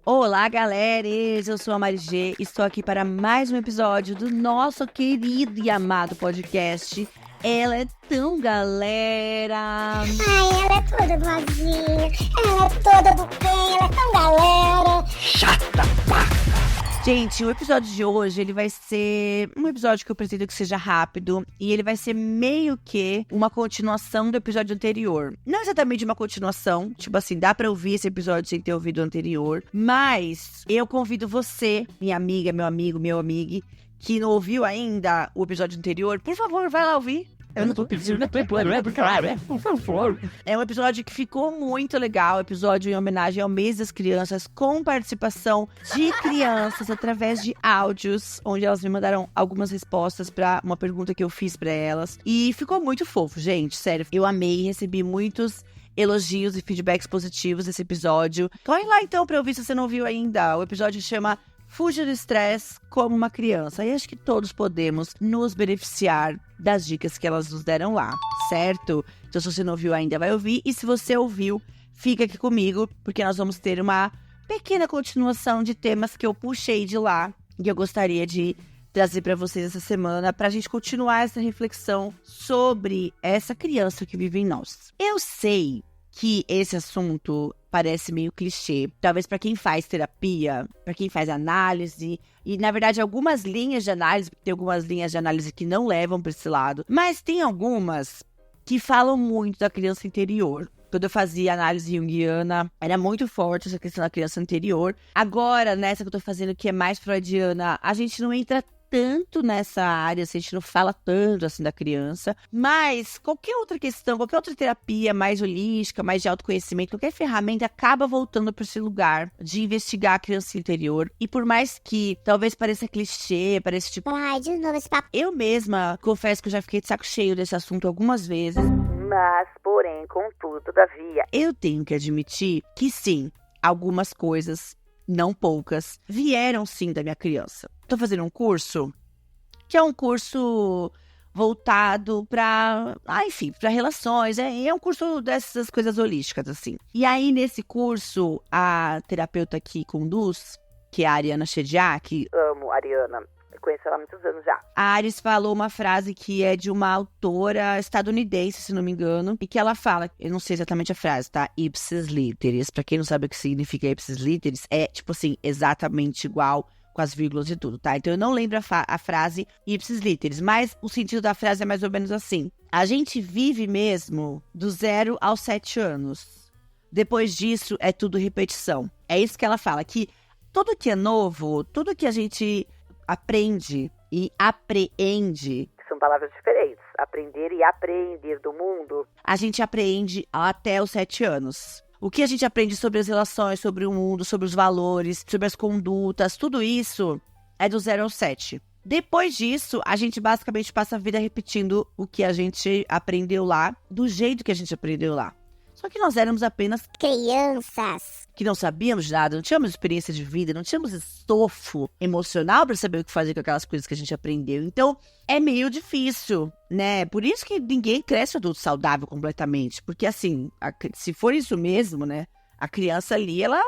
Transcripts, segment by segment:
Olá, galeres! Eu sou a Mari G. Estou aqui para mais um episódio do nosso querido e amado podcast. Ela é tão galera! Ai, ela é toda boazinha, ela é toda do bem, ela é tão galera! Chata! Gente, o episódio de hoje, ele vai ser um episódio que eu pretendo que seja rápido. E ele vai ser meio que uma continuação do episódio anterior. Não exatamente uma continuação, tipo assim, dá pra ouvir esse episódio sem ter ouvido o anterior. Mas eu convido você, minha amiga, meu amigo, meu amigo, que não ouviu ainda o episódio anterior, por favor, vai lá ouvir. Eu não tô pedindo, por favor. É um episódio que ficou muito legal, episódio em homenagem ao Mês das Crianças, com participação de crianças através de áudios, onde elas me mandaram algumas respostas pra uma pergunta que eu fiz pra elas. E ficou muito fofo, gente, sério. Eu amei, recebi muitos elogios e feedbacks positivos desse episódio. Corre lá então pra ouvir se você não ouviu ainda. O episódio chama Fuja do Estresse como uma criança. E acho que todos podemos nos beneficiar das dicas que elas nos deram lá, certo? Então, se você não ouviu ainda, vai ouvir. E se você ouviu, fica aqui comigo, porque nós vamos ter uma pequena continuação de temas que eu puxei de lá e que eu gostaria de trazer para vocês essa semana, pra gente continuar essa reflexão sobre essa criança que vive em nós. Eu sei que esse assunto parece meio clichê, talvez para quem faz terapia, para quem faz análise, e na verdade algumas linhas de análise, tem algumas linhas de análise que não levam para esse lado, mas tem algumas que falam muito da criança interior. Quando eu fazia análise junguiana, era muito forte essa questão da criança interior. Agora, nessa que eu tô fazendo, que é mais freudiana, a gente não entra tanto nessa área, assim, a gente não fala tanto assim da criança, mas qualquer outra questão, qualquer outra terapia mais holística, mais de autoconhecimento, qualquer ferramenta acaba voltando para esse lugar de investigar a criança interior. E por mais que talvez pareça clichê, pareça tipo, Ai, de novo esse papo. eu mesma confesso que eu já fiquei de saco cheio desse assunto algumas vezes, mas porém, contudo, todavia, eu tenho que admitir que sim, algumas coisas, não poucas, vieram sim da minha criança. Tô fazendo um curso, que é um curso voltado pra, enfim, pra relações, é um curso dessas coisas holísticas, assim. E aí, nesse curso, a terapeuta que conduz, que é a Ariana Chediak, amo a Ariana, eu conheço ela há muitos anos já. A Aris falou uma frase que é de uma autora estadunidense, se não me engano, e que ela fala, eu não sei exatamente a frase, tá? Ipsis literis. Pra quem não sabe o que significa ipsis literis, é, tipo assim, exatamente igual, com as vírgulas e tudo, tá? Então eu não lembro a frase ipsis literis, mas o sentido da frase é mais ou menos assim. A gente vive mesmo do 0 aos 7 anos. Depois disso, é tudo repetição. É isso que ela fala, que tudo que é novo, tudo que a gente aprende e apreende, são palavras diferentes, aprender e apreender do mundo, a gente aprende até os 7 anos. O que a gente aprende sobre as relações, sobre o mundo, sobre os valores, sobre as condutas, tudo isso é do 0 ao 7. Depois disso, a gente basicamente passa a vida repetindo o que a gente aprendeu lá, do jeito que a gente aprendeu lá. Só que nós éramos apenas Crianças. que não sabíamos de nada, não tínhamos experiência de vida, não tínhamos estofo emocional para saber o que fazer com aquelas coisas que a gente aprendeu. Então, é meio difícil, né? Por isso que ninguém cresce adulto saudável completamente. Porque, assim, se for isso mesmo, né? A criança ali, ela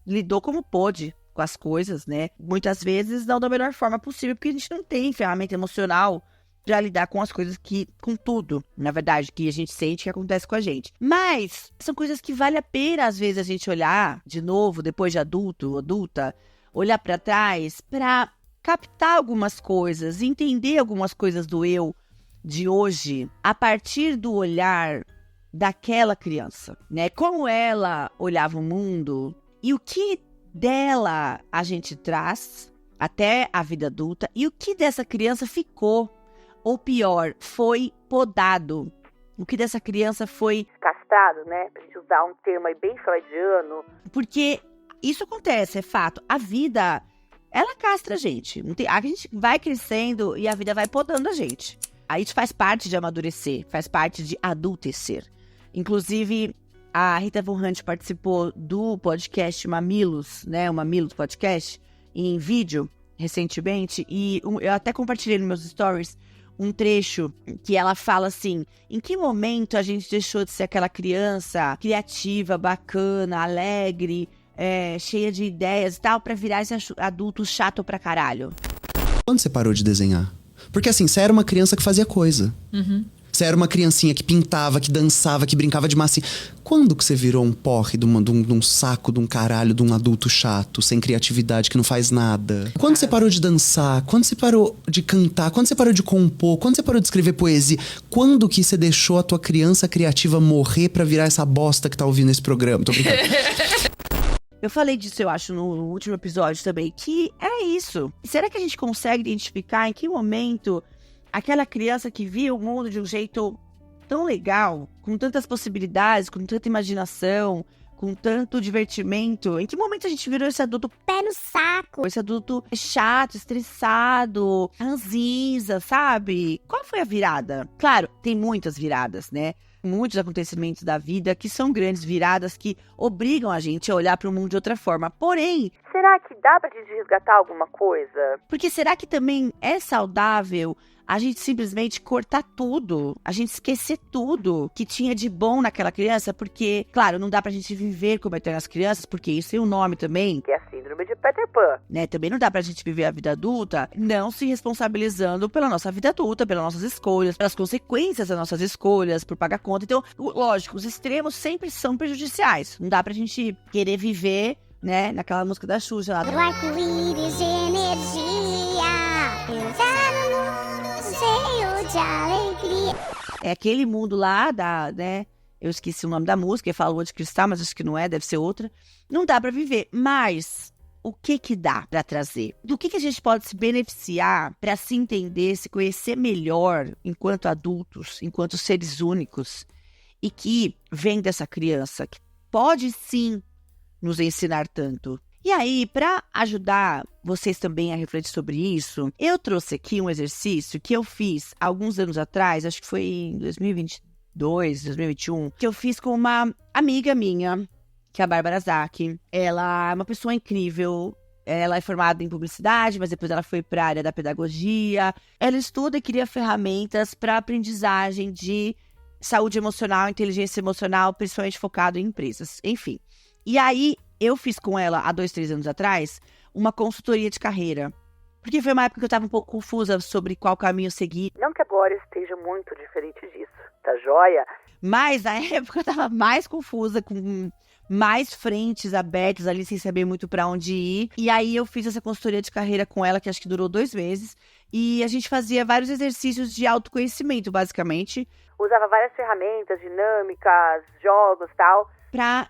lidou como pôde com as coisas, né? Muitas vezes não da melhor forma possível, porque a gente não tem ferramenta emocional para lidar com as coisas com tudo, na verdade, que a gente sente que acontece com a gente. Mas são coisas que vale a pena, às vezes, a gente olhar de novo, depois de adulta, olhar para trás, para captar algumas coisas, entender algumas coisas do eu de hoje, a partir do olhar daquela criança, né? Como ela olhava o mundo e o que dela a gente traz até a vida adulta e o que dessa criança ficou. Ou pior, foi podado. O que dessa criança foi castrado, né? Pra gente usar um termo aí bem freudiano. Porque isso acontece, é fato. A vida, ela castra a gente. A gente vai crescendo e a vida vai podando a gente. Aí isso faz parte de amadurecer, faz parte de adultecer. Inclusive, a Rita Von Hunt participou do podcast Mamilos, né? O Mamilos Podcast, em vídeo, recentemente. E eu até compartilhei nos meus stories um trecho que ela fala assim: em que momento a gente deixou de ser aquela criança criativa, bacana, alegre, cheia de ideias e tal, pra virar esse adulto chato pra caralho? Quando você parou de desenhar? Porque assim, você era uma criança que fazia coisa. Você era uma criancinha que pintava, que dançava, que brincava de massinha. Quando que você virou um porre de um saco, de um caralho, de um adulto chato, sem criatividade, que não faz nada? Quando você parou de dançar? Quando você parou de cantar? Quando você parou de compor? Quando você parou de escrever poesia? Quando que você deixou a tua criança criativa morrer pra virar essa bosta que tá ouvindo esse programa? Tô brincando. Eu falei disso, eu acho, no último episódio também, que é isso. Será que a gente consegue identificar em que momento aquela criança que via o mundo de um jeito tão legal, com tantas possibilidades, com tanta imaginação, com tanto divertimento, em que momento a gente virou esse adulto Pé no saco. esse adulto chato, estressado, ranzinza, sabe? Qual foi a virada? Claro, tem muitas viradas, né? Muitos acontecimentos da vida que são grandes viradas que obrigam a gente a olhar para o mundo de outra forma. Porém, será que dá pra gente resgatar alguma coisa? Porque será que também é saudável a gente simplesmente cortar tudo, a gente esquecer tudo que tinha de bom naquela criança? Porque, claro, não dá pra gente viver como eternas crianças, porque isso tem um nome também, que é a síndrome de Peter Pan, né? Também não dá pra gente viver a vida adulta não se responsabilizando pela nossa vida adulta, pelas nossas escolhas, pelas consequências das nossas escolhas, por pagar conta. Então, lógico, os extremos sempre são prejudiciais. Não dá pra gente querer viver, né, naquela música da Xuxa lá. O arco-íris de energia. Eu já no mundo cheio de alegria. É aquele mundo lá né? Eu esqueci o nome da música, eu falo de cristal, mas acho que não é, deve ser outra. Não dá pra viver, mas o que dá pra trazer? Do que a gente pode se beneficiar pra se entender, se conhecer melhor enquanto adultos, enquanto seres únicos, e que vem dessa criança, que pode sim nos ensinar tanto. E aí, para ajudar vocês também a refletir sobre isso, eu trouxe aqui um exercício que eu fiz alguns anos atrás, acho que foi em 2022, 2021, que eu fiz com uma amiga minha, que é a Bárbara Zack. Ela é uma pessoa incrível. Ela é formada em publicidade, mas depois ela foi para a área da pedagogia. Ela estuda e cria ferramentas para aprendizagem de saúde emocional, inteligência emocional, principalmente focado em empresas. Enfim. E aí, eu fiz com ela, há 2, 3 anos atrás, uma consultoria de carreira. Porque foi uma época que eu estava um pouco confusa sobre qual caminho seguir. Não que agora esteja muito diferente disso, tá joia? Mas na época eu estava mais confusa, com mais frentes abertas ali, sem saber muito para onde ir. E aí eu fiz essa consultoria de carreira com ela, que acho que durou 2 meses. E a gente fazia vários exercícios de autoconhecimento, basicamente. Usava várias ferramentas, dinâmicas, jogos e tal, pra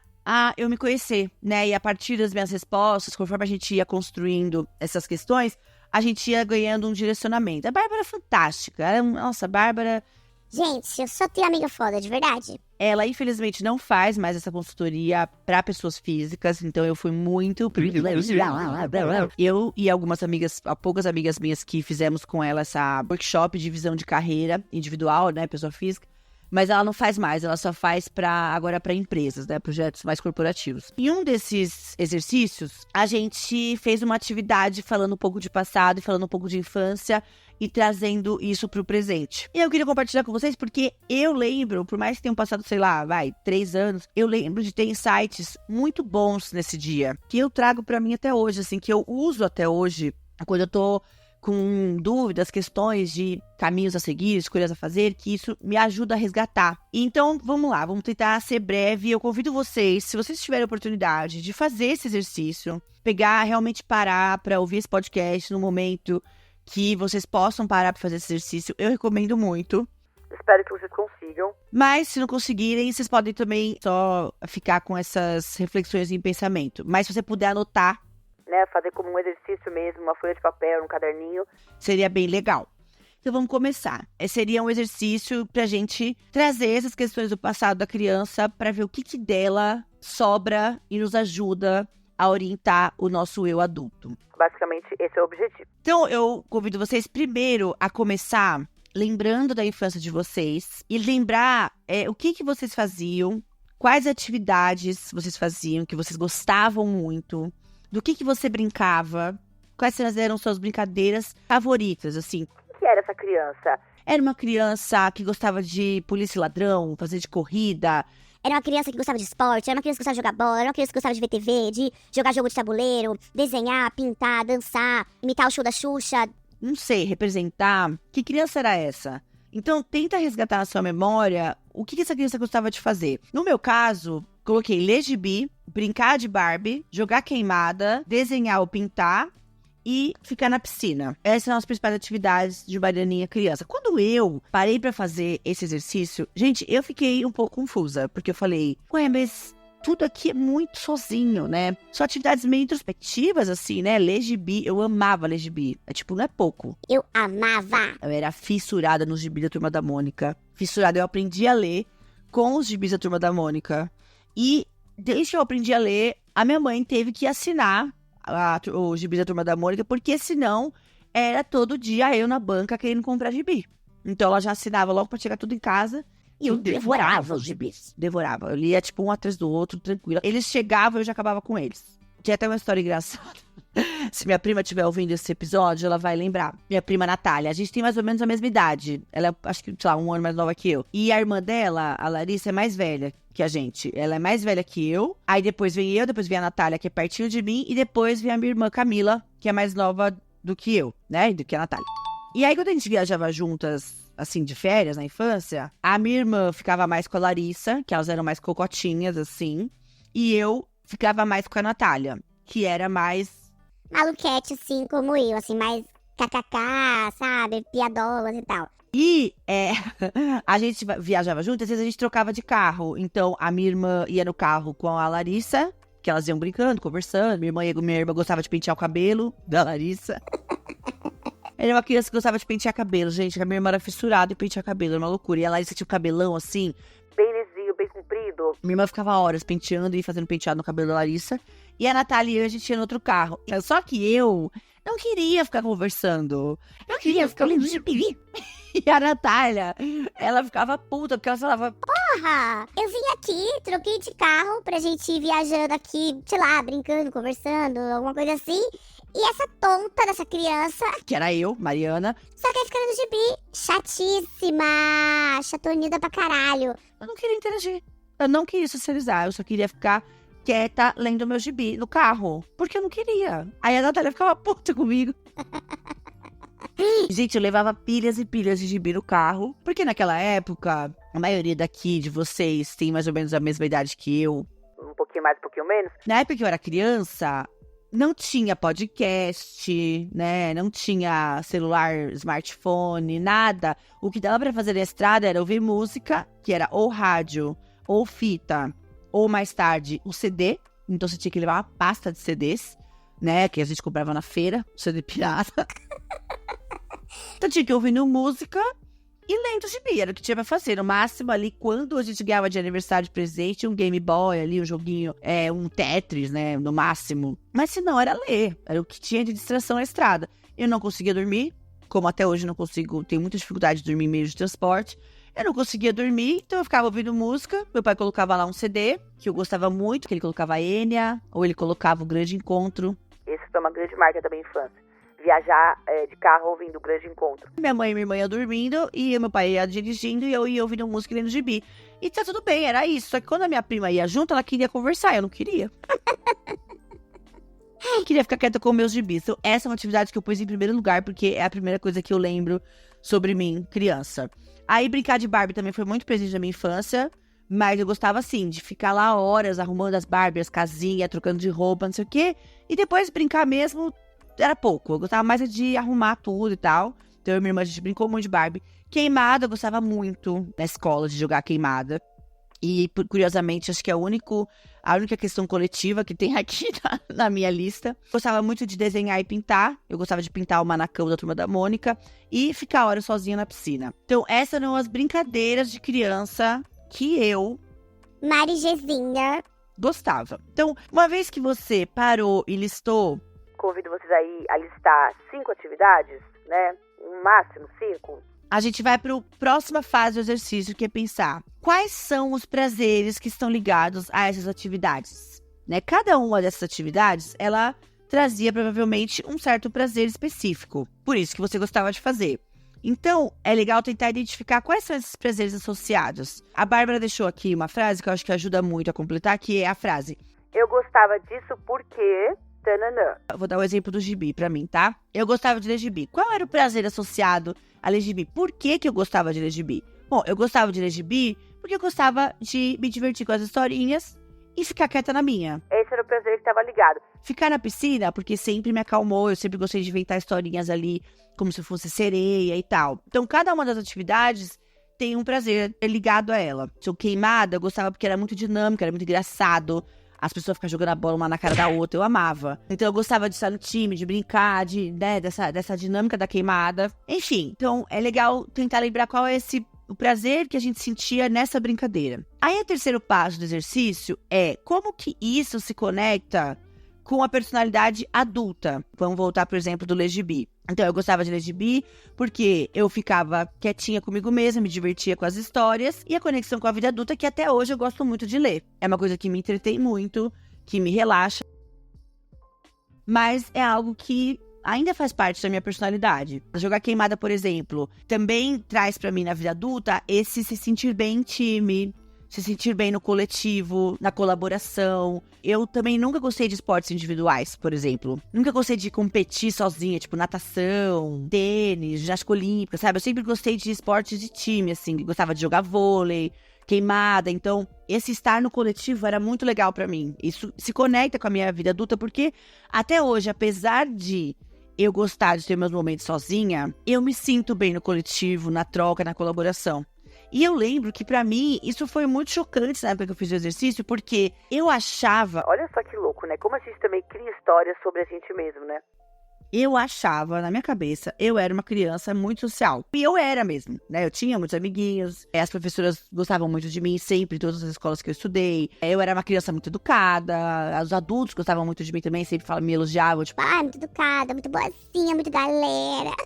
eu me conhecer, né? E a partir das minhas respostas, conforme a gente ia construindo essas questões, a gente ia ganhando um direcionamento. A Bárbara é fantástica. Nossa, a Bárbara... Gente, eu só tenho amiga foda, de verdade. Ela, infelizmente, não faz mais essa consultoria para pessoas físicas, então eu fui muito privilegiada. Eu e poucas amigas minhas que fizemos com ela essa workshop de visão de carreira individual, né, pessoa física. Mas ela não faz mais, ela só faz agora para empresas, né? Projetos mais corporativos. Em um desses exercícios, a gente fez uma atividade falando um pouco de passado e falando um pouco de infância e trazendo isso pro presente. E eu queria compartilhar com vocês porque eu lembro, por mais que tenham passado, 3 anos, eu lembro de ter insights muito bons nesse dia, que eu trago pra mim até hoje, assim, que eu uso até hoje, quando eu tô com dúvidas, questões de caminhos a seguir, escolhas a fazer, que isso me ajuda a resgatar. Então, vamos lá, vamos tentar ser breve. Eu convido vocês, se vocês tiverem a oportunidade de fazer esse exercício, realmente parar para ouvir esse podcast no momento que vocês possam parar para fazer esse exercício, eu recomendo muito. Espero que vocês consigam. Mas, se não conseguirem, vocês podem também só ficar com essas reflexões em pensamento. Mas se você puder anotar, né, fazer como um exercício mesmo, uma folha de papel, um caderninho, seria bem legal. Então vamos começar. Seria um exercício pra gente trazer essas questões do passado da criança para ver o que dela sobra e nos ajuda a orientar o nosso eu adulto. Basicamente, esse é o objetivo. Então eu convido vocês primeiro a começar lembrando da infância de vocês e lembrar o que vocês faziam, quais atividades vocês faziam, que vocês gostavam muito, do que você brincava, quais eram suas brincadeiras favoritas, assim. O que era essa criança? Era uma criança que gostava de polícia e ladrão, fazer de corrida, Era uma criança que gostava de esporte, era uma criança que gostava de jogar bola, era uma criança que gostava de ver TV, de jogar jogo de tabuleiro, desenhar, pintar, dançar, imitar o show da Xuxa. Não sei, representar. Que criança era essa? Então, tenta resgatar na sua memória o que essa criança gostava de fazer. No meu caso, coloquei ler gibi, brincar de Barbie, jogar queimada, desenhar ou pintar e ficar na piscina. Essas são as principais atividades de Marianinha criança. Quando eu parei pra fazer esse exercício, gente, eu fiquei um pouco confusa, porque eu falei, ué, mas tudo aqui é muito sozinho, né? São atividades meio introspectivas, assim, né? Ler gibi, eu amava ler gibi. É tipo, não é pouco. Eu amava. Eu era fissurada nos gibis da Turma da Mônica. Fissurada, eu aprendi a ler com os gibis da Turma da Mônica. E desde que eu aprendi a ler, a minha mãe teve que assinar os gibis da Turma da Mônica, porque senão era todo dia eu na banca querendo comprar gibi. Então ela já assinava logo pra chegar tudo em casa. E eu devorava os gibis. Devorava. Eu lia, tipo, um atrás do outro, tranquila. Eles chegavam e eu já acabava com eles. Tinha até uma história engraçada. Se minha prima estiver ouvindo esse episódio, ela vai lembrar. Minha prima Natália. A gente tem mais ou menos a mesma idade. Ela é, acho que, sei lá, 1 ano mais nova que eu. E a irmã dela, a Larissa, é mais velha que a gente. Ela é mais velha que eu. Aí depois vem eu, depois vem a Natália, que é pertinho de mim. E depois vem a minha irmã Camila, que é mais nova do que eu, né? Do que a Natália. E aí, quando a gente viajava juntas, assim, de férias, na infância, a minha irmã ficava mais com a Larissa, que elas eram mais cocotinhas, assim. E eu ficava mais com a Natália, que era mais... Maluquete, assim, como eu, assim, mais kkk, sabe? Piadolas e tal. E a gente viajava junto, às vezes a gente trocava de carro. Então, a minha irmã ia no carro com a Larissa, que elas iam brincando, conversando. Minha irmã gostava de pentear o cabelo da Larissa. Era uma criança que gostava de pentear cabelo, gente. A minha irmã era fissurada em pentear cabelo, era uma loucura. E a Larissa tinha um cabelão, assim, bem lisinho, bem comprido. Minha irmã ficava horas penteando e fazendo penteado no cabelo da Larissa. E a Natália e eu, a gente ia no outro carro. Só que eu não queria ficar conversando. Eu queria ficar lendo gibi. E a Natália, ela ficava puta, porque ela falava... Porra, eu vim aqui, troquei de carro pra gente ir viajando aqui, sei lá, brincando, conversando, alguma coisa assim. E essa tonta dessa criança, Que era eu, Mariana. só quer ficar no gibi. Chatíssima, chatonida pra caralho. Eu não queria interagir. Eu não queria socializar. Eu só queria ficar quieta lendo meu gibi no carro. Porque eu não queria. Aí a Natália ficava puta comigo. Gente, eu levava pilhas e pilhas de gibi no carro. Porque naquela época, a maioria daqui de vocês tem mais ou menos a mesma idade que eu. Um pouquinho mais, um pouquinho menos. Na época que eu era criança, não tinha podcast, né? Não tinha celular, smartphone, nada. O que dava pra fazer na estrada era ouvir música, que era ou rádio, ou fita, ou mais tarde o CD. Então você tinha que levar uma pasta de CDs, né? Que a gente comprava na feira, CD pirata. Então tinha que ir ouvindo música e lendo gibi, era o que tinha pra fazer. No máximo ali, quando a gente ganhava de aniversário de presente, um Game Boy ali, um joguinho, um Tetris, né, no máximo. Mas se não, era ler, era o que tinha de distração na estrada. Eu não conseguia dormir, como até hoje não consigo, tenho muita dificuldade de dormir em meio de transporte. Eu não conseguia dormir, então eu ficava ouvindo música. Meu pai colocava lá um CD, que eu gostava muito, que ele colocava Enya, ou ele colocava o Grande Encontro. Esse foi uma grande marca da minha infância. Viajar de carro ouvindo o Grande Encontro. Minha mãe e minha irmã iam dormindo, e meu pai ia dirigindo, e eu ia ouvindo música e lendo gibi. E tá tudo bem, era isso. Só que quando a minha prima ia junto, ela queria conversar, eu não queria. Eu queria ficar quieta com meus gibis. Então, essa é uma atividade que eu pus em primeiro lugar, porque é a primeira coisa que eu lembro sobre mim, criança. Aí, brincar de Barbie também foi muito presente na minha infância, mas eu gostava, assim, de ficar lá horas arrumando as Barbies, as casinhas, trocando de roupa, não sei o quê. E depois brincar mesmo era pouco. Eu gostava mais de arrumar tudo e tal. Então, eu e minha irmã, a gente brincou muito de Barbie. Queimada, eu gostava muito na escola de jogar queimada. E, curiosamente, acho que é a única questão coletiva que tem aqui na minha lista. Gostava muito de desenhar e pintar. Eu gostava de pintar o manacão da Turma da Mônica. E ficar horas sozinha na piscina. Então, essas eram as brincadeiras de criança que eu... Marigezinha. gostava. Então, uma vez que você parou e listou... Convido vocês aí a listar 5 atividades, né? No máximo 5. A gente vai para a próxima fase do exercício, que é pensar quais são os prazeres que estão ligados a essas atividades, né? Cada uma dessas atividades, ela trazia provavelmente um certo prazer específico. Por isso que você gostava de fazer. Então, é legal tentar identificar quais são esses prazeres associados. A Bárbara deixou aqui uma frase que eu acho que ajuda muito a completar, que é a frase: eu gostava disso porque... tananã. Eu vou dar o exemplo do gibi pra mim, tá? Eu gostava de ler gibi. Qual era o prazer associado a ler gibi? Por que eu gostava de ler gibi? Bom, eu gostava de ler gibi porque eu gostava de me divertir com as historinhas e ficar quieta na minha. Esse era o prazer que estava ligado. Ficar na piscina, porque sempre me acalmou, eu sempre gostei de inventar historinhas ali, como se fosse sereia e tal. Então, cada uma das atividades tem um prazer ligado a ela. Sou queimada, eu gostava porque era muito dinâmico, era muito engraçado. As pessoas ficavam jogando a bola uma na cara da outra, eu amava. Então, eu gostava de estar no time, de brincar, dessa dinâmica da queimada. Enfim, então, é legal tentar lembrar qual é o prazer que a gente sentia nessa brincadeira. Aí, o terceiro passo do exercício é como que isso se conecta com a personalidade adulta. Vamos voltar, por exemplo, do ler gibi. Então, eu gostava de ler gibi porque eu ficava quietinha comigo mesma, me divertia com as histórias e a conexão com a vida adulta, que até hoje eu gosto muito de ler. É uma coisa que me entretém muito, que me relaxa, mas é algo que ainda faz parte da minha personalidade. Jogar queimada, por exemplo, também traz pra mim na vida adulta esse se sentir bem em time, se sentir bem no coletivo, na colaboração. Eu também nunca gostei de esportes individuais, por exemplo. Nunca gostei de competir sozinha, tipo natação, tênis, ginástica olímpica, sabe? Eu sempre gostei de esportes de time, assim. Gostava de jogar vôlei, queimada. Então, esse estar no coletivo era muito legal pra mim. Isso se conecta com a minha vida adulta, porque até hoje, apesar de eu gostar de ter meus momentos sozinha, eu me sinto bem no coletivo, na troca, na colaboração. E eu lembro que, pra mim, isso foi muito chocante na época que eu fiz o exercício, porque eu achava... Olha só que louco, né? Como a gente também cria histórias sobre a gente mesmo, né? Eu achava, na minha cabeça, eu era uma criança muito social. E eu era mesmo, né? Eu tinha muitos amiguinhos, as professoras gostavam muito de mim sempre, em todas as escolas que eu estudei. Eu era uma criança muito educada, os adultos gostavam muito de mim também, sempre me elogiavam, tipo... muito educada, muito boazinha, muito galera.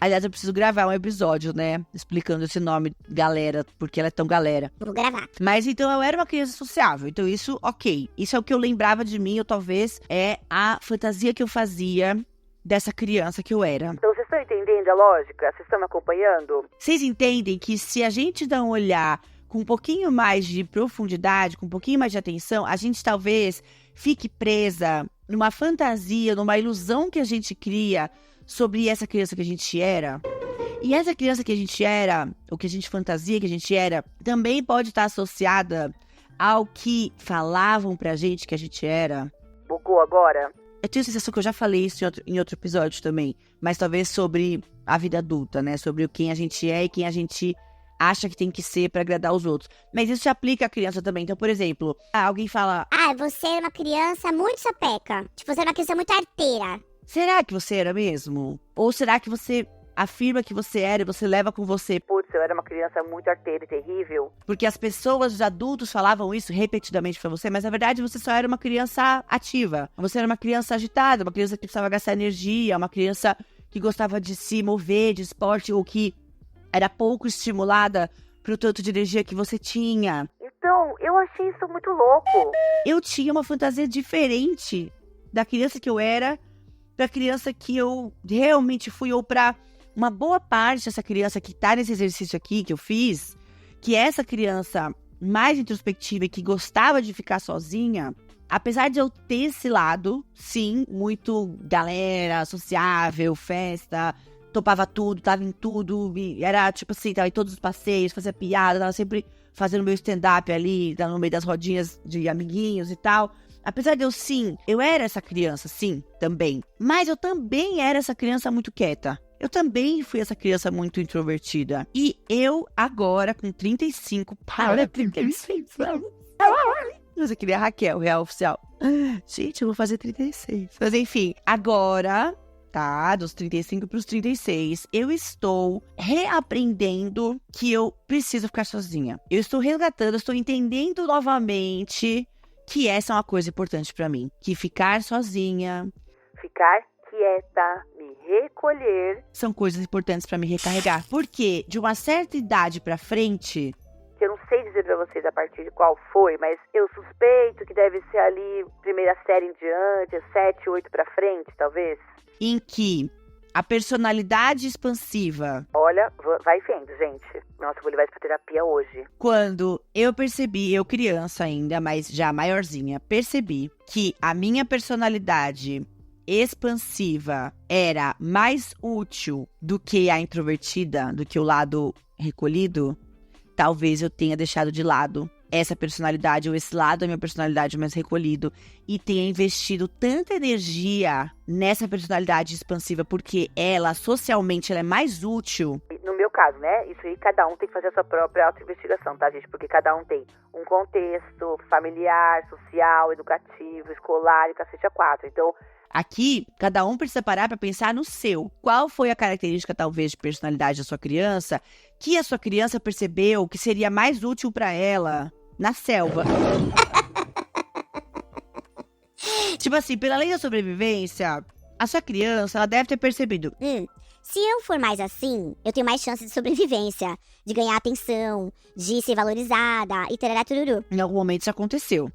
Aliás, eu preciso gravar um episódio, né? Explicando esse nome, galera, porque ela é tão galera. Vou gravar. Mas então eu era uma criança sociável. Então isso, ok. Isso é o que eu lembrava de mim, ou talvez é a fantasia que eu fazia dessa criança que eu era. Então vocês estão entendendo a lógica? Vocês estão me acompanhando? Vocês entendem que se a gente dá um olhar com um pouquinho mais de profundidade, com um pouquinho mais de atenção, a gente talvez fique presa numa fantasia, numa ilusão que a gente cria sobre essa criança que a gente era. E essa criança que a gente era, ou que a gente fantasia que a gente era, também pode estar associada ao que falavam pra gente que a gente era. Bugou agora? Eu tenho a sensação que eu já falei isso em outro episódio também, mas talvez sobre a vida adulta, né? Sobre quem a gente é e quem a gente acha que tem que ser pra agradar os outros. Mas isso se aplica à criança também. Então, por exemplo, alguém fala... você é uma criança muito sapeca. Tipo, você é uma criança muito arteira. Será que você era mesmo? Ou será que você afirma que você era e você leva com você? Putz, eu era uma criança muito arteira e terrível. Porque as pessoas, os adultos falavam isso repetidamente pra você, mas na verdade você só era uma criança ativa. Você era uma criança agitada, uma criança que precisava gastar energia, uma criança que gostava de se mover, de esporte, ou que era pouco estimulada pro tanto de energia que você tinha. Então, eu achei isso muito louco. Eu tinha uma fantasia diferente da criança que eu era pra criança que eu realmente fui, ou pra uma boa parte dessa criança que tá nesse exercício aqui que eu fiz, que é essa criança mais introspectiva e que gostava de ficar sozinha, apesar de eu ter esse lado, sim, muito galera, sociável, festa, topava tudo, tava em tudo, e era tipo assim, tava em todos os passeios, fazia piada, tava sempre fazendo meu stand-up ali, no meio das rodinhas de amiguinhos e tal. Apesar de eu era essa criança, sim, também. Mas eu também era essa criança muito quieta. Eu também fui essa criança muito introvertida. E eu, agora, com 35... Para 36 anos. Nossa, eu queria a Raquel, real oficial. Gente, eu vou fazer 36. Mas enfim, agora, tá? Dos 35 pros 36, eu estou reaprendendo que eu preciso ficar sozinha. Eu estou resgatando, eu estou entendendo novamente que essa é uma coisa importante pra mim. Que ficar sozinha, ficar quieta, me recolher, são coisas importantes pra me recarregar. Porque de uma certa idade pra frente, que eu não sei dizer pra vocês a partir de qual foi, mas eu suspeito que deve ser ali primeira série em diante, 7, 8 pra frente, talvez, em que a personalidade expansiva. Olha, vai vendo, gente. Nossa, eu vou levar isso pra terapia hoje. Quando eu percebi, eu criança ainda, mas já maiorzinha, percebi que a minha personalidade expansiva era mais útil do que a introvertida, do que o lado recolhido, talvez eu tenha deixado de lado essa personalidade, ou esse lado da minha personalidade mais recolhido, e tenha investido tanta energia nessa personalidade expansiva, porque ela, socialmente, ela é mais útil. No meu caso, né? Isso aí cada um tem que fazer a sua própria auto-investigação, tá, gente? Porque cada um tem um contexto familiar, social, educativo, escolar e cacete a quatro. Então, aqui, cada um precisa parar para pensar no seu. Qual foi a característica, talvez, de personalidade da sua criança, que a sua criança percebeu que seria mais útil para ela na selva? Tipo assim, pela lei da sobrevivência, a sua criança, ela deve ter percebido. Se eu for mais assim, eu tenho mais chance de sobrevivência, de ganhar atenção, de ser valorizada e tarará tururu. Em algum momento isso aconteceu.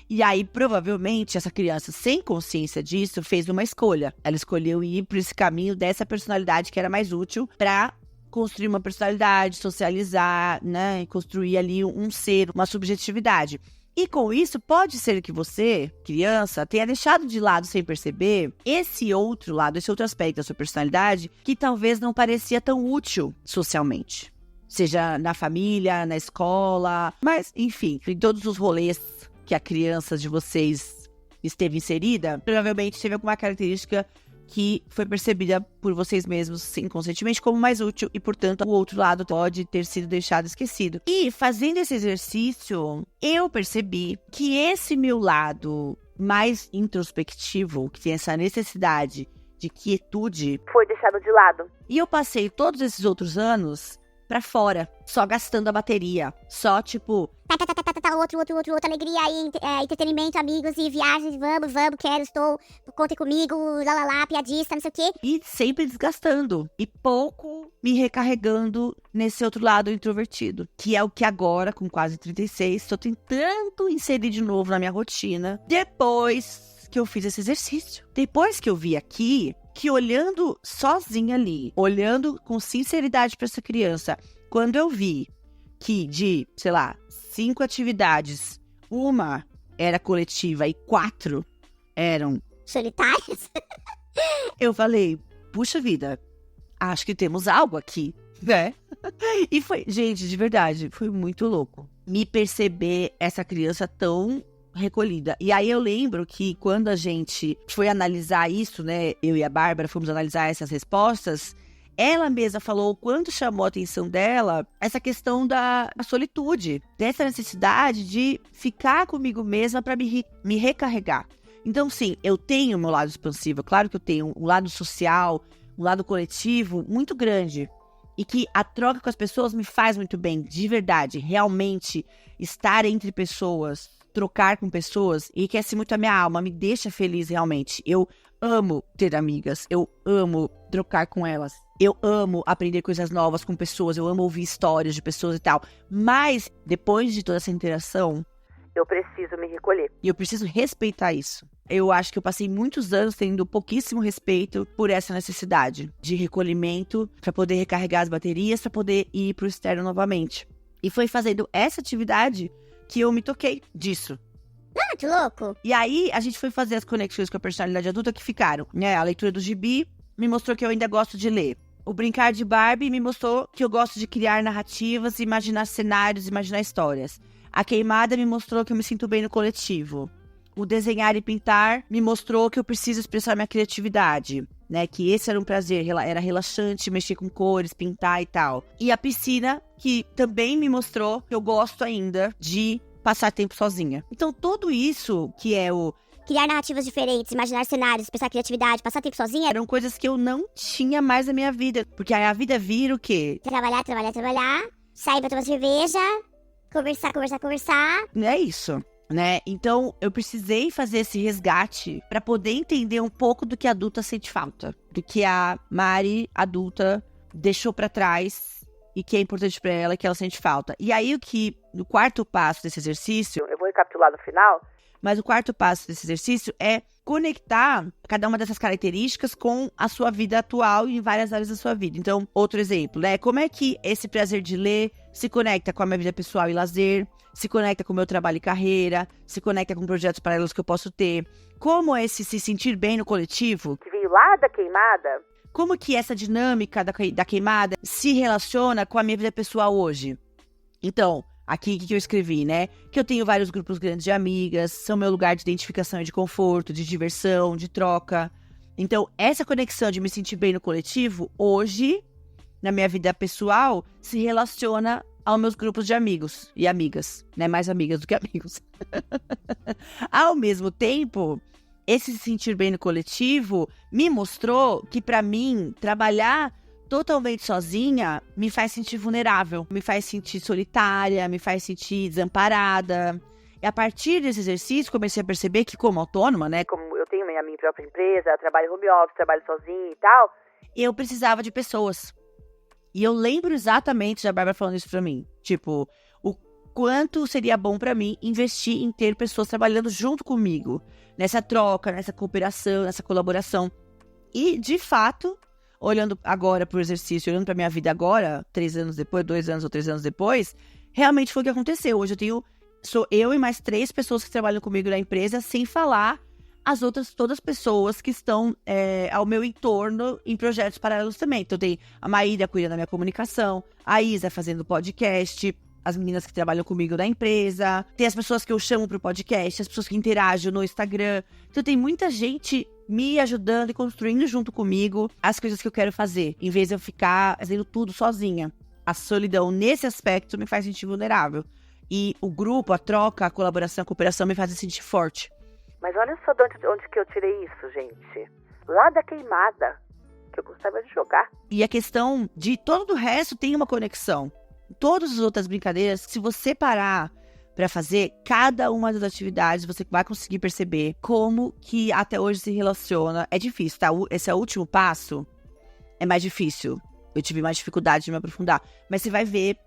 E aí, provavelmente, essa criança, sem consciência disso, fez uma escolha. Ela escolheu ir por esse caminho dessa personalidade que era mais útil pra construir uma personalidade, socializar, né? E construir ali um ser, uma subjetividade. E com isso, pode ser que você, criança, tenha deixado de lado sem perceber esse outro lado, esse outro aspecto da sua personalidade que talvez não parecia tão útil socialmente. Seja na família, na escola, mas, enfim, em todos os rolês que a criança de vocês esteve inserida, provavelmente teve alguma característica que foi percebida por vocês mesmos inconscientemente como mais útil e, portanto, o outro lado pode ter sido deixado esquecido. E, fazendo esse exercício, eu percebi que esse meu lado mais introspectivo, que tem essa necessidade de quietude, foi deixado de lado. E eu passei todos esses outros anos pra fora, só gastando a bateria, só tipo... Outro, alegria e entretenimento, amigos e viagens, vamos, quero, estou, contem comigo, lá, piadista, não sei o quê. E sempre desgastando, e pouco me recarregando nesse outro lado introvertido, que é o que agora, com quase 36, estou tentando inserir de novo na minha rotina, depois que eu fiz esse exercício. Depois que eu vi aqui, que olhando sozinha ali, olhando com sinceridade para essa criança, quando eu vi que de, 5 atividades, uma era coletiva e 4 eram solitárias, eu falei, puxa vida, acho que temos algo aqui, né? E foi, gente, de verdade, foi muito louco me perceber essa criança tão recolhida. E aí eu lembro que quando a gente foi analisar isso, né, eu e a Bárbara fomos analisar essas respostas, ela mesma falou o quanto chamou a atenção dela essa questão da solitude, dessa necessidade de ficar comigo mesma para me recarregar. Então, sim, eu tenho o meu lado expansivo, claro que eu tenho um lado social, um lado coletivo muito grande, e que a troca com as pessoas me faz muito bem, de verdade, realmente estar entre pessoas, trocar com pessoas, enriquece muito a minha alma, me deixa feliz realmente. Eu amo ter amigas, eu amo trocar com elas, eu amo aprender coisas novas com pessoas, eu amo ouvir histórias de pessoas e tal. Mas, depois de toda essa interação, eu preciso me recolher. E eu preciso respeitar isso. Eu acho que eu passei muitos anos tendo pouquíssimo respeito por essa necessidade de recolhimento para poder recarregar as baterias, para poder ir pro externo novamente. E foi fazendo essa atividade que eu me toquei disso. Muito louco. E aí, a gente foi fazer as conexões com a personalidade adulta que ficaram, né? A leitura do gibi me mostrou que eu ainda gosto de ler. O brincar de Barbie me mostrou que eu gosto de criar narrativas, imaginar cenários, imaginar histórias. A queimada me mostrou que eu me sinto bem no coletivo. O desenhar e pintar me mostrou que eu preciso expressar minha criatividade, né? Que esse era um prazer, era relaxante, mexer com cores, pintar e tal. E a piscina, que também me mostrou que eu gosto ainda de passar tempo sozinha. Então, tudo isso que é o... criar narrativas diferentes, imaginar cenários, expressar criatividade, passar tempo sozinha, eram coisas que eu não tinha mais na minha vida. Porque aí a vida vira o quê? Trabalhar, sair pra tomar cerveja, conversar. É isso, né? Então, eu precisei fazer esse resgate pra poder entender um pouco do que a adulta sente falta. Do que a Mari, adulta, deixou pra trás e que é importante pra ela, que ela sente falta. E aí, no quarto passo desse exercício... Eu vou recapitular no final. Mas o quarto passo desse exercício é conectar cada uma dessas características com a sua vida atual e em várias áreas da sua vida. Então, outro exemplo, né? Como é que esse prazer de ler se conecta com a minha vida pessoal e lazer, se conecta com o meu trabalho e carreira, se conecta com projetos paralelos que eu posso ter. Como esse se sentir bem no coletivo, Que veio lá da queimada. como que essa dinâmica da queimada se relaciona com a minha vida pessoal hoje. Então, aqui o que eu escrevi, né? Que eu tenho vários grupos grandes de amigas, são meu lugar de identificação e de conforto, de diversão, de troca. Então, essa conexão de me sentir bem no coletivo, hoje, na minha vida pessoal, se relaciona aos meus grupos de amigos e amigas, né? Mais amigas do que amigos. Ao mesmo tempo, esse se sentir bem no coletivo me mostrou que, pra mim, trabalhar totalmente sozinha me faz sentir vulnerável, me faz sentir solitária, me faz sentir desamparada. E a partir desse exercício, comecei a perceber que, como autônoma, né? Como eu tenho a minha própria empresa, trabalho home office, trabalho sozinho e tal. Eu precisava de pessoas. E eu lembro exatamente da Bárbara falando isso pra mim. Tipo, o quanto seria bom pra mim investir em ter pessoas trabalhando junto comigo. Nessa troca, nessa cooperação, nessa colaboração. E, de fato, olhando agora pro exercício, olhando pra minha vida agora, 3 anos depois, 2 anos ou 3 anos depois, realmente foi o que aconteceu. Hoje sou eu e mais 3 pessoas que trabalham comigo na empresa, sem falar as outras todas as pessoas que estão ao meu entorno em projetos paralelos também. Então tem a Maíra cuidando da minha comunicação, a Isa fazendo podcast, as meninas que trabalham comigo na empresa, tem as pessoas que eu chamo pro podcast, as pessoas que interagem no Instagram. Então tem muita gente me ajudando e construindo junto comigo as coisas que eu quero fazer, em vez de eu ficar fazendo tudo sozinha. A solidão nesse aspecto me faz sentir vulnerável. E o grupo, a troca, a colaboração, a cooperação me faz sentir forte. Mas olha só de onde que eu tirei isso, gente. Lá da queimada, que eu gostava de jogar. E a questão de todo o resto tem uma conexão. Todas as outras brincadeiras, se você parar pra fazer cada uma das atividades, você vai conseguir perceber como que até hoje se relaciona. É difícil, tá? Esse é o último passo. É mais difícil. Eu tive mais dificuldade de me aprofundar. Mas você vai ver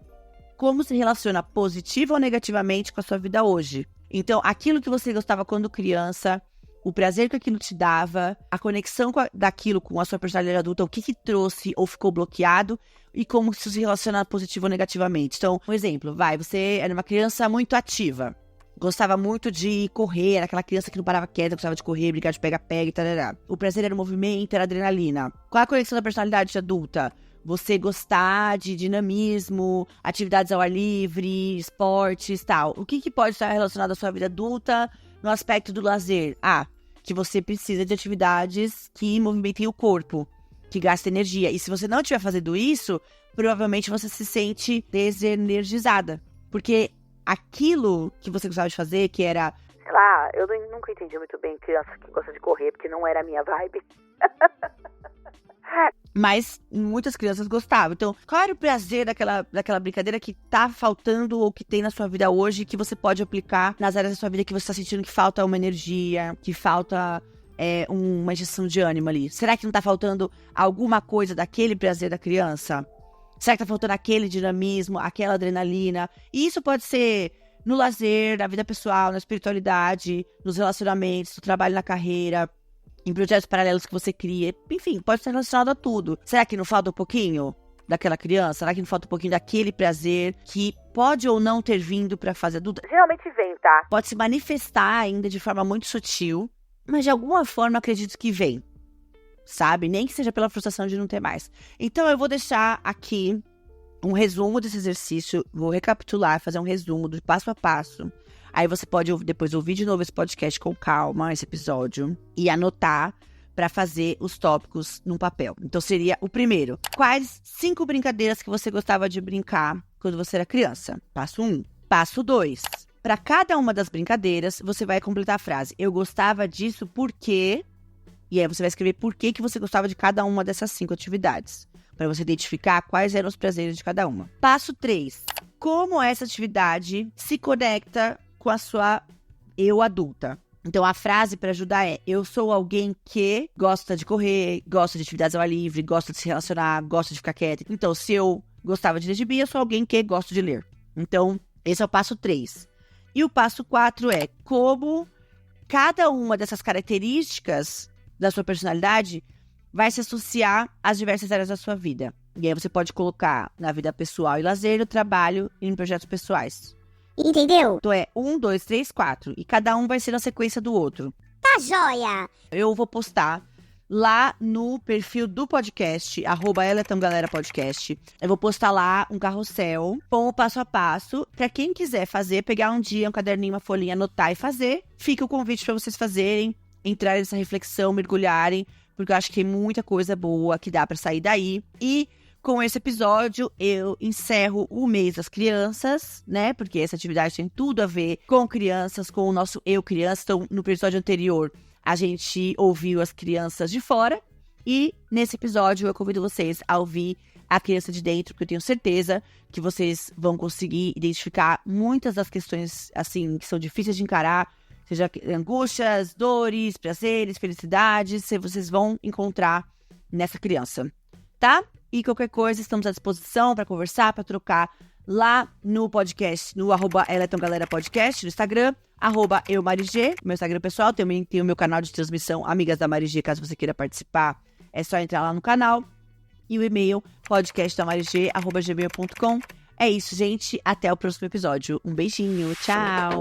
como se relaciona positiva ou negativamente com a sua vida hoje. Então, aquilo que você gostava quando criança, o prazer que aquilo te dava, a conexão daquilo com a sua personalidade adulta, o que trouxe ou ficou bloqueado e como isso se relaciona positivo ou negativamente. Então, um exemplo, você era uma criança muito ativa, gostava muito de correr, era aquela criança que não parava quieta, gostava de correr, brincar de pega-pega e tal. O prazer era o movimento, era a adrenalina. Qual a conexão da personalidade adulta? Você gostar de dinamismo, atividades ao ar livre, esportes e tal. O que pode estar relacionado à sua vida adulta no aspecto do lazer? Que você precisa de atividades que movimentem o corpo, que gastem energia. E se você não estiver fazendo isso, provavelmente você se sente desenergizada. Porque aquilo que você gostava de fazer, que era... Sei lá, eu nunca entendi muito bem criança que gosta de correr, porque não era a minha vibe. Mas muitas crianças gostavam. Então, qual era o prazer daquela brincadeira que tá faltando ou que tem na sua vida hoje que você pode aplicar nas áreas da sua vida que você tá sentindo que falta uma energia, que falta uma injeção de ânimo ali? Será que não tá faltando alguma coisa daquele prazer da criança? Será que tá faltando aquele dinamismo, aquela adrenalina? E isso pode ser no lazer, na vida pessoal, na espiritualidade, nos relacionamentos, no trabalho, na carreira, em projetos paralelos que você cria. Enfim, pode ser relacionado a tudo. Será que não falta um pouquinho daquela criança? Será que não falta um pouquinho daquele prazer que pode ou não ter vindo pra fase adulta? Geralmente vem, tá? Pode se manifestar ainda de forma muito sutil, mas de alguma forma acredito que vem. Sabe? Nem que seja pela frustração de não ter mais. Então eu vou deixar aqui um resumo desse exercício. Vou recapitular, fazer um resumo do passo a passo. Aí você pode depois ouvir de novo esse podcast com calma, esse episódio, e anotar para fazer os tópicos num papel. Então seria o primeiro. Quais 5 brincadeiras que você gostava de brincar quando você era criança? Passo 1. Passo 2. Para cada uma das brincadeiras, você vai completar a frase. Eu gostava disso porque... E aí você vai escrever por que você gostava de cada uma dessas 5 atividades. Para você identificar quais eram os prazeres de cada uma. Passo 3. Como essa atividade se conecta com a sua eu adulta. Então, a frase para ajudar é: eu sou alguém que gosta de correr, gosta de atividades ao ar livre, gosta de se relacionar, gosta de ficar quieta. Então, se eu gostava de ler gibi, eu sou alguém que gosta de ler. Então, esse é o passo 3. E o passo 4 é como cada uma dessas características da sua personalidade vai se associar às diversas áreas da sua vida. E aí você pode colocar na vida pessoal e lazer, no trabalho e em projetos pessoais. Entendeu? Então é 1, 2, 3, 4. E cada um vai ser na sequência do outro. Tá joia! Eu vou postar lá no perfil do podcast, @elaetãogalera_podcast. Eu vou postar lá um carrossel com o passo a passo. Pra quem quiser fazer, pegar um dia, um caderninho, uma folhinha, anotar e fazer. Fica o convite pra vocês fazerem, entrarem nessa reflexão, mergulharem. Porque eu acho que tem muita coisa boa que dá pra sair daí. E com esse episódio, eu encerro o mês das crianças, né? Porque essa atividade tem tudo a ver com crianças, com o nosso eu criança. Então, no episódio anterior, a gente ouviu as crianças de fora. E nesse episódio, eu convido vocês a ouvir a criança de dentro, porque eu tenho certeza que vocês vão conseguir identificar muitas das questões, assim, que são difíceis de encarar. Seja angústias, dores, prazeres, felicidades, vocês vão encontrar nessa criança, tá? E qualquer coisa, estamos à disposição para conversar, para trocar lá no podcast, no @elaetãogalera_podcast, no Instagram, @eumarigê, meu Instagram pessoal, também tem o meu canal de transmissão Amigas da Marigê, caso você queira participar, é só entrar lá no canal. E o e-mail, podcastdamarigê@gmail.com. É isso, gente, até o próximo episódio. Um beijinho, tchau!